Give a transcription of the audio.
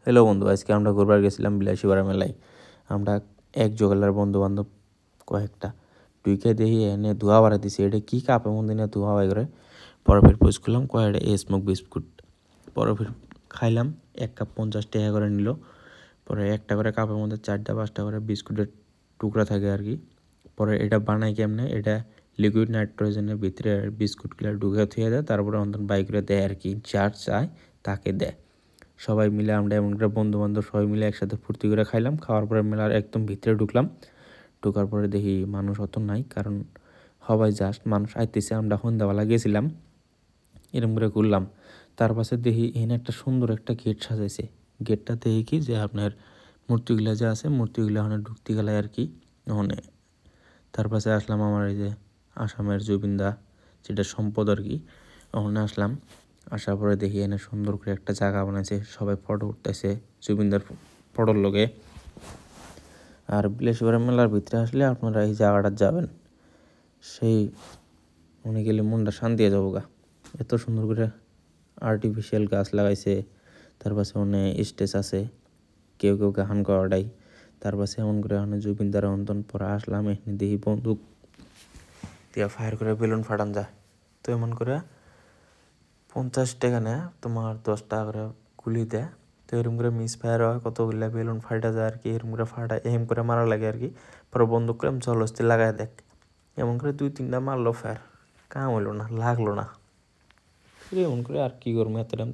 Hello বন্ধু, আজকে আমরা ঘুরবার গেছিলাম বিলাসীপাড়া মেলায়। আমরা এক জোগালার বন্ধু বান্ধব কয়েকটা টুইকে দেখি এনে ধোয়া বাড়া দিছে। এটা কি কাপের মধ্যে নিয়ে ধোয়া বাই করে। পরে ফের পোজ করলাম কয়েকটা স্মোক বিস্কুট। পরে ফের খাইলাম। 1 কাপ 50 টাকা করে নিল। পরে একটা করে কাপের মধ্যে 4টা 5টা করে বিস্কুটের টুকরা থাকে আর কি। পরে এটা বানাই কেমনে, এটা লিকুইড নাইট্রোজেনের ভিতরে বিস্কুটগুলো ঢুকে থুয়ে দেয়, তারপরে অন্তত বাই করে দেয় আর কি। যার চায় তাকে দেয়। সবাই মিলে আমরা এমন করে বন্ধু বান্ধব সবাই মিলে একসাথে ফুর্তি করে খাইলাম। খাওয়ার পরে মেলার একদম ভিতরে ঢুকলাম। ঢোকার পরে দেখি মানুষ অত নাই, কারণ সবাই জাস্ট মানুষ আইতেছে। আমরা সন্ধ্যাবেলা গেছিলাম, এরম করে ঘুরলাম। তার পাশে দেখি এখানে একটা সুন্দর একটা গেট সাজাইছে। গেটটা দেখি কি যে আপনার মূর্তিগুলা যে আছে, মূর্তিগুলা ওখানে ঢুকতে গেলে আর কি। ওখানে তার পাশে আসলাম আমার এই যে আসামের জুবিনদা, যেটা সম্পদ আর কি। ওখানে আসলাম। আসার পরে দেখি এনে সুন্দর করে একটা জায়গা বানাইছে, সবাই ফটো উঠতেছে জুবিনদার ফটোর লগে। আর বিলাসীপাড়া মেলার ভিতরে আসলে আপনারা এই জায়গাটা যাবেন, সেই মনে গেলে মনটা শান্তি হয়ে যাবো গা। এত সুন্দর করে আর্টিফিশিয়াল গাছ লাগাইছে। তার পাশে অনেক স্টেজ আছে, কেউ কেউ গান করাটাই। তার পাশে এমন করে ওখানে জুবিনদার অন্তন পরে আসলাম। এখানে দেখি বন্দুক দিয়া ফায়ার করে বেলুন ফাটান যায়। তো এমন করে 50 টাকা নেয়, তোমার 10 টাকা করে গুলি দেয়। তো এরম করে মিস ফায়ার হয়, কতগুলা বেলুন ফাটা যায় আর কি। এরম করে ফাটা এম করে মারা লাগে আর কি। পরে বন্দুক করে জলস্থি লাগাই দেখ। এমন করে 2-3টা মারলো, ফায়ার কাম হইলো না, লাগলো না। এমন করে আর কি করবো এত টাইম।